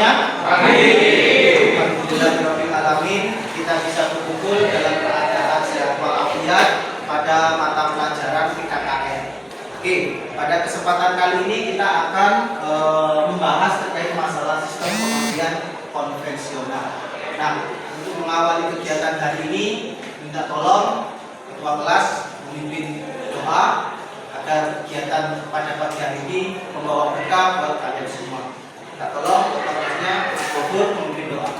semuanya? Amin. Alhamdulillahirabbil alamin, kita bisa berkumpul dalam keadaan sehat walafiat pada mata pelajaran PKKN. Oke, pada kesempatan kali ini kita akan membahas terkait masalah sistem pengajian konvensional. Nah, untuk mengawali kegiatan hari ini, minta tolong ketua kelas memimpin doa agar kegiatan pada pagi hari ini membawa berkah buat kalian semua. Minta tolong ketua kelasnya Bogor memimpin doa.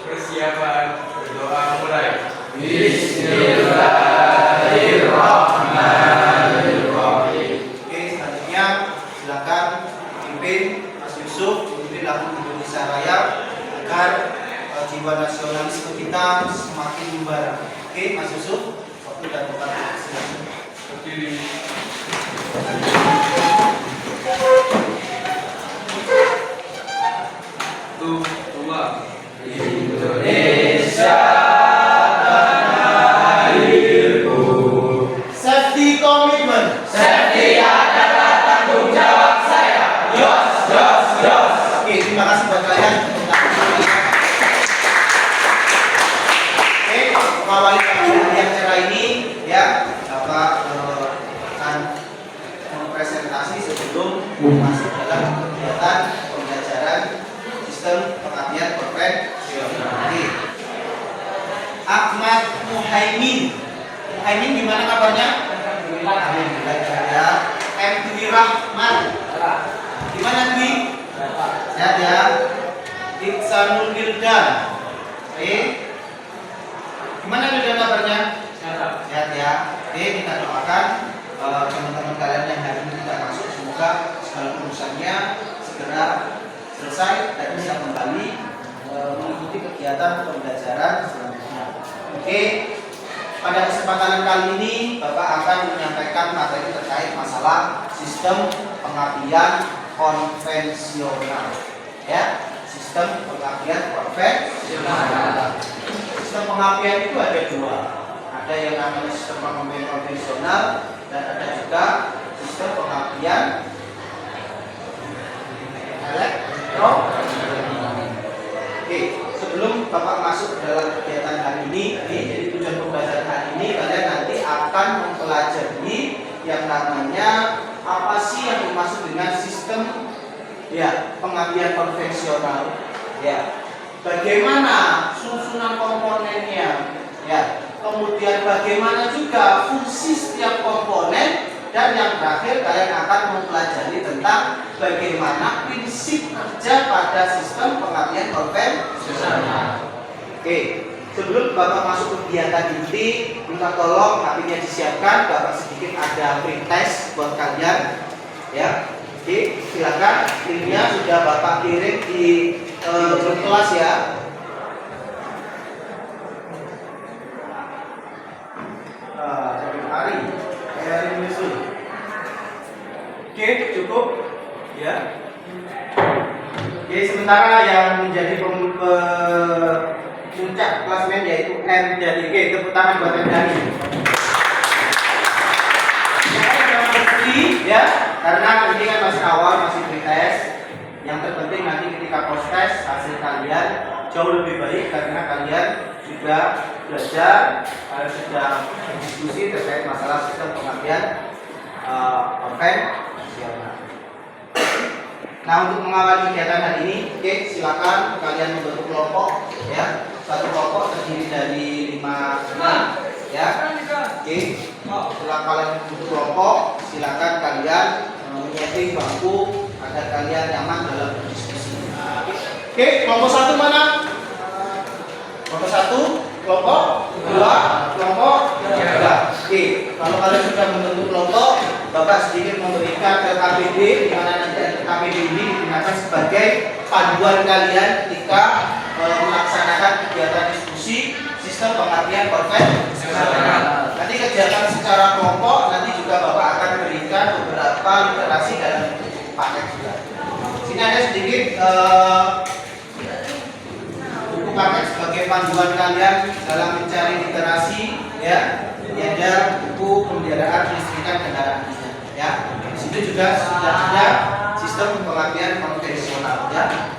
Persiapan berdoa mulai. Bismillahirrahmanirrahim. Oke, selanjutnya silakan pimpin Mas Yusuf memimpin lagu Indonesia Raya agar jiwa nasionalisme kita semakin membara. Oke, Mas Yusuf, waktu dan tempat silakan. Berdiri. Satu, dua. Indonesia tanah airku. Safety commitment. Safety adalah tanggung jawab saya. Yos. Oke, terima kasih buat kalian. Oke, mengawali kajian acara ini ya, Bapak akan mempresentasi sebelum masuk dalam kegiatan pembelajaran sistem pengabdian konvensional. Ahmad Muhaimin. Muhaimin gimana kabarnya? Alhamdulillah ya. M. Dwi Rahman. Gimana Dwi? Sehat ya. Iksanul Wildan. Oke. Gimana Wildan kabarnya? Sehat ya. Oke, kita doakan teman-teman kalian yang hari ini tidak masuk, semoga segala urusannya segera selesai dan bisa kembali mengikuti kegiatan pembelajaran selanjutnya. Oke, pada kesempatan kali ini Bapak akan menyampaikan materi terkait masalah sistem pengabdian konvensional. Ya, sistem pengabdian konvensional. Sistem pengabdian itu ada dua. Ada yang namanya sistem pengabdian konvensional dan ada juga sistem pengabdian elektro. Oke, sebelum Bapak masuk ke dalam kegiatan hari ini, jadi tujuan pembelajaran hari ini kalian nanti akan mempelajari yang namanya apa sih yang dimaksud dengan sistem ya pengabdian konvensional. Ya, bagaimana susunan komponennya, ya, kemudian bagaimana juga fungsi setiap komponen. Dan yang terakhir kalian akan mempelajari tentang bagaimana prinsip kerja pada sistem pengabdian konvensional. Oke, sebelum Bapak masuk kegiatan inti, minta tolong HP-nya disiapkan. Bapak sedikit ada pretest buat kalian. Ya, oke, silakan. Linknya sudah Bapak kirim di grup kelas ya. Hari menyusul. Oke, cukup ya. Oke, sementara yang menjadi puncak klasmen yaitu M dan G. Tepuk tangan buat M dan G. Jangan berhenti ya, karena ini kan masih awal, masih pretest. Yang terpenting nanti ketika post test hasil kalian jauh lebih baik karena kalian sudah belajar, sudah berdiskusi terkait masalah sistem pengabdian konvensional. Nah, untuk mengawali kegiatan hari ini, oke, silakan kalian membentuk kelompok ya. Satu kelompok terdiri dari 5 orang ya. Oke, setelah kalian membentuk kelompok, silakan kalian menyeting bangku agar kalian nyaman dalam berdiskusi. Oke, kelompok 1 mana? Kelompok 1, kelompok 2, kelompok 3. Oke, kalau kalian sudah membentuk kelompok, Bapak sedikit memberikan KPD, di mana nanti KPD ini digunakan sebagai panduan kalian ketika melaksanakan kegiatan diskusi sistem pengabdian konvensional. Nanti kegiatan secara kelompok nanti juga Bapak akan berikan beberapa literasi dalam paket juga. Sini ada sedikit buku paket sebagai panduan kalian dalam mencari literasi ya. Ini ada buku pemeliharaan listrikan kendaraan ya. Di situ juga sudah ada sistem pengabdian konvensional ya.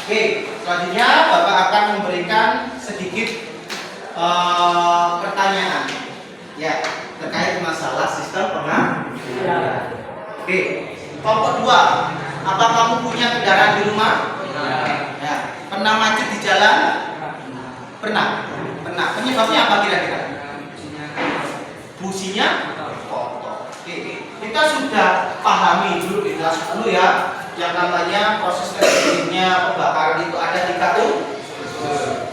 Oke, selanjutnya Bapak akan memberikan sedikit pertanyaan ya terkait masalah sistem pengapian. Oke, kelompok 2, apa kamu punya kendaraan di rumah? Ya. Pernah macet di jalan? Pernah. Penyebabnya apa kira-kira? Businya kotor. Oke, kita sudah pahami dulu di kelas dulu ya, yang namanya proses terjadinya pembakaran itu ada 3 unsur.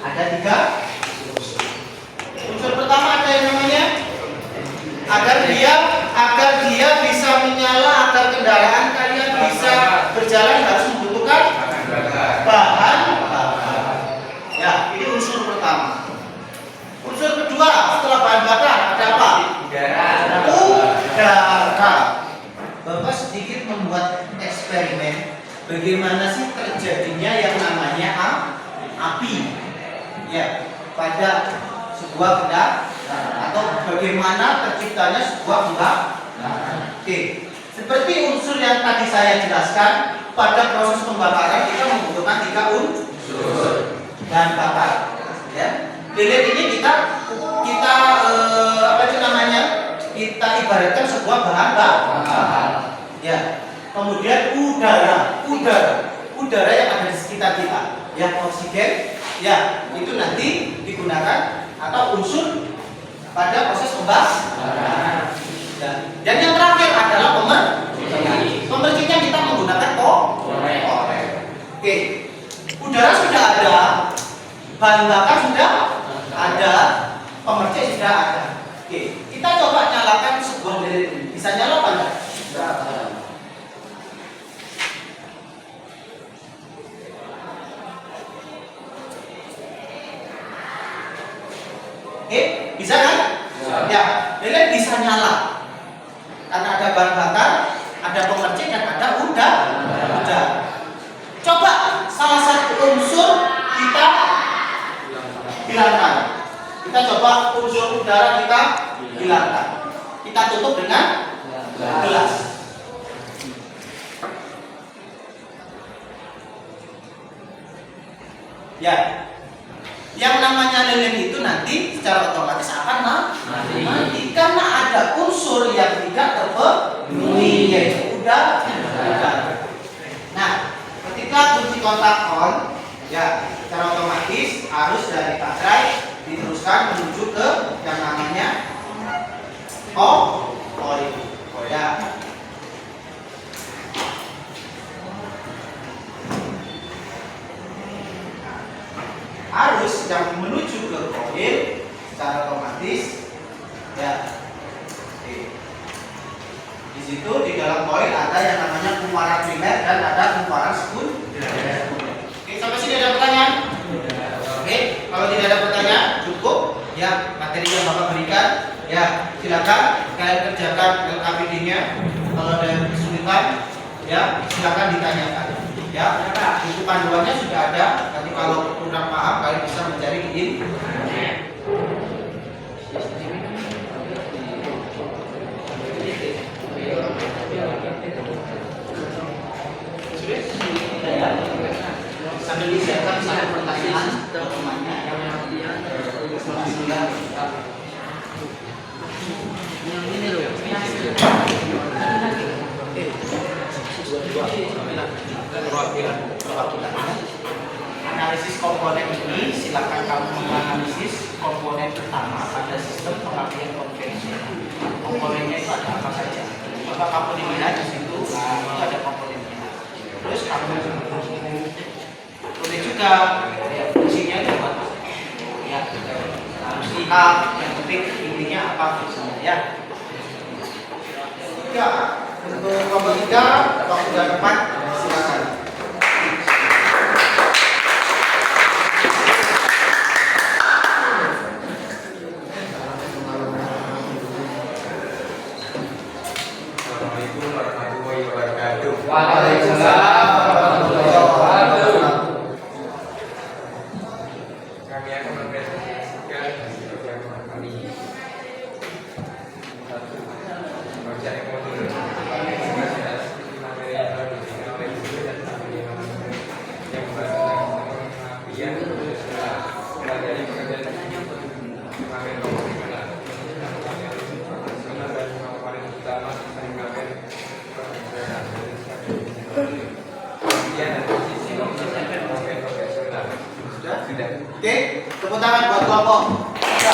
Ada 3 unsur. Pertama ada yang namanya agar dia bisa menyala, agar kendaraan kalian bisa berjalan harus membutuhkan bahan bakar. Ya, ini unsur pertama. Unsur kedua setelah bahan bakar ada apa? Udara. Bapak sedikit membuat eksperimen bagaimana sih terjadinya yang namanya api ya pada sebuah kendaraan atau bagaimana terciptanya sebuah kendaraan. Oke, seperti unsur yang tadi saya jelaskan, pada proses pembakaran kita membutuhkan 3 unsur bahan bakar ya. Lilin ini kita kita ibaratkan sebuah bahan bakar ya. Kemudian udara yang ada di sekitar kita ya, oksigen ya, itu nanti digunakan atau unsur pada proses pembakaran ya. Dan yang terakhir adalah pemerciknya kita menggunakan korek. Oke, udara sudah ada, bahan bakar sudah ada, pemercik sudah ada. Oke, kita coba nyalakan sebuah lilin ini. Bisa nyala apa enggak? Oke, bisa kan? Ya, lilin bisa nyala karena ada bahan bakar, ada pemercik dan ada udara. Coba salah satu unsur kita hilangkan. Kita coba unsur udara kita hilangkan. Kita tutup dengan gelas. Ya, yang namanya lilin itu nanti secara otomatis akan mati karena ada unsur yang tidak terpenuhi, yaitu udara. Nah, ketika kunci kontak on, ya secara otomatis arus dari baterai diteruskan menuju ke yang namanya koil. Ya. Arus yang menuju ke koil secara otomatis ya. Oke. Di situ di dalam koil ada yang namanya kumparan primer dan ada kumparan sekunder. Oke, sampai sini ada pertanyaan? Oke, kalau tidak ada pertanyaan cukup ya materi yang Bapak berikan. Ya, silakan kalian kerjakan LKPD-nya. Kalau ada yang kesulitan ya silakan ditanyakan. Ya, buku panduannya sudah ada. Nanti kalau kurang paham kalian bisa mencari di internet. Sambil disiapkan satu pertanyaan dokumennya yang ini loh. Analisis komponen ini silakan kamu menganalisis komponen pertama pada sistem pengapian konvensional. Komponennya itu ada apa saja? Maka kamu dilihat di situ ada komponennya. Terus kamu boleh juga ya, fungsinya juga ya harus lihat yang penting intinya apa fungsinya ya. Ya, untuk kelompok 3 waktu sudah tepat silakan. Assalamualaikum warahmatullahi wabarakatuh. Waalaikumsalam warahmatullahi wabarakatuh. Kami akan mempresentasikan hasil program kami. Satu, baca modul materi yang telah diberikan pengamatian dan posisi konvensional. Sudah? Sudah. Oke, tepuk tangan buat kelompok. Ya.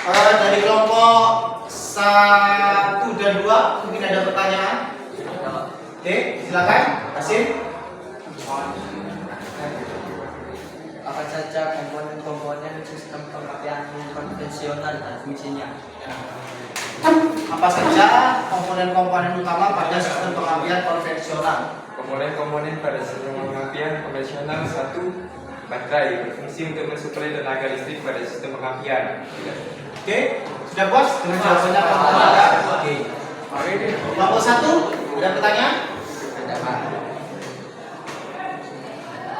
Selanjutnya dari kelompok 1 dan 2 mungkin ada pertanyaan. Oke, silakan. Kasih. Apa saja komponen-komponen sistem pengertian konvensional dan fungsinya? Apa saja komponen-komponen utama pada sistem pengambilan konvensional? Komponen-komponen pada sistem pengamatian konvensional. 1. Baterai berfungsi untuk mensuplai tenaga listrik pada sistem pengambilan. Oke, sudah puas dengan jawabannya kelompok Anda? Oke. Kelompok 1, ada pertanyaan? Ada Pak.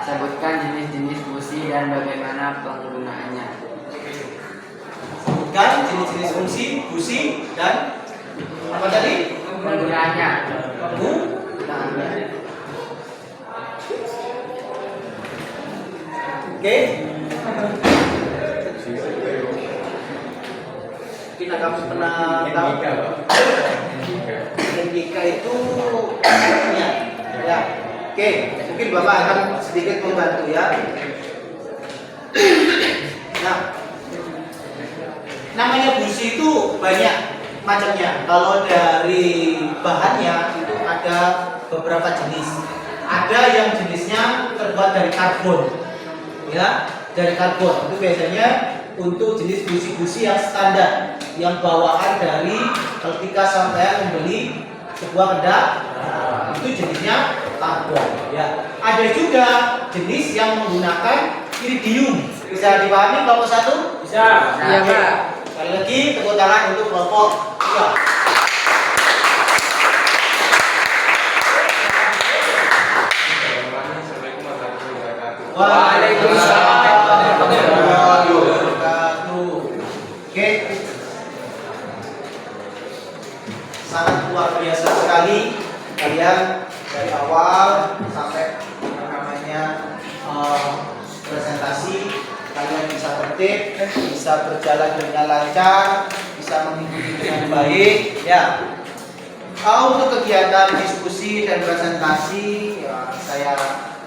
Sebutkan jenis-jenis busi dan bagaimana penggunaannya. Sebutkan jenis-jenis fungsi, busi, dan apa tadi? Penggunaannya. Penggunaannya. Oke. Mungkin agak pernah tahu. NGK itu ya. Oke, mungkin Bapak akan sedikit membantu ya. Nah, namanya busi itu banyak macamnya. Kalau dari bahannya itu ada beberapa jenis. Ada yang jenisnya terbuat dari karbon, ya, dari karbon. Itu biasanya untuk jenis busi-busi yang standar, yang bawaan dari ketika sampai membeli sebuah kendaraan, itu jenisnya karbon. Ya, ada juga jenis yang menggunakan iridium. Bisa dipahami kelompok 1? Bisa. Iya, Pak. Sekali lagi tepuk tangan untuk kelompok 3. Assalamualaikum warahmatullahi wabarakatuh. Waalaikumsalam warahmatullahi wabarakatuh. Oke. Sangat luar biasa sekali kalian dari awal sampai namanya presentasi, kalian bisa tertib, bisa berjalan dengan lancar, bisa mengikuti dengan baik, ya. Untuk kegiatan diskusi dan presentasi, ya, saya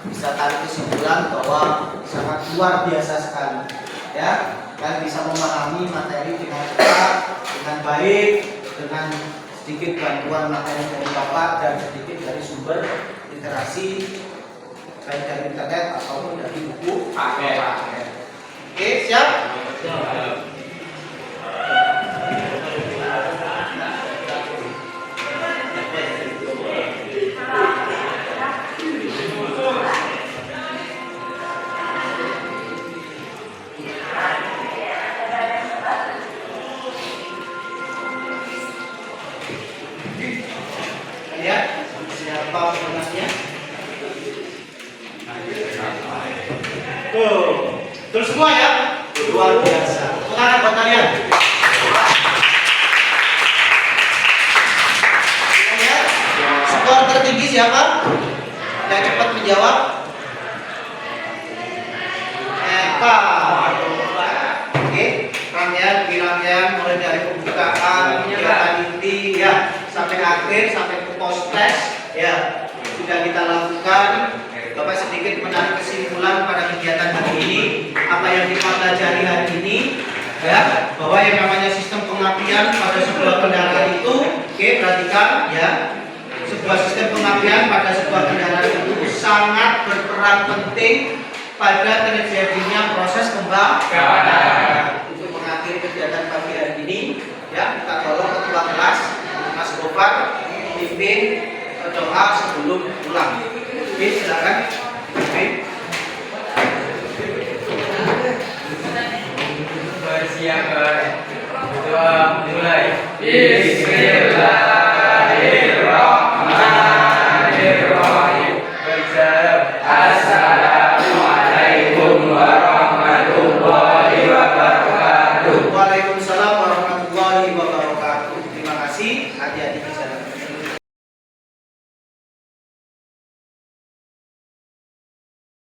bisa tarik kesimpulan bahwa sangat luar biasa sekali, ya. Kalian bisa memahami materi dengan cepat, dengan baik, dengan sedikit bantuan materi dari Bapak dan sedikit dari sumber literasi baik dari internet ataupun dari buku. Oke, siap? Ya, siapa pemenangnya? Tuh semua ya, luar biasa. Semangat buat kalian. Ya, skor tertinggi siapa? Yang cepat menjawab? Eka. Oke, rangkaian mulai dari pembukaan, kegiatan inti, ya, sampai akhir, sampai ke post-test, ya, sudah kita lakukan. Bapak sedikit menarik kesimpulan pada kegiatan hari ini, apa yang kita pelajari hari ini, ya, bahwa yang namanya sistem pengapian pada sebuah kendaraan itu, oke, perhatikan, ya, sebuah sistem pengapian pada sebuah kendaraan itu sangat berperan penting pada terjadinya proses pembakaran. Untuk mengakhiri kegiatan pagi hari ini, ya, kita tolong ketua kelas Mas Gofar pimpin doa sebelum pulang. Oke, silakan. Oke. Bersiap, doa mulai. Bismillah.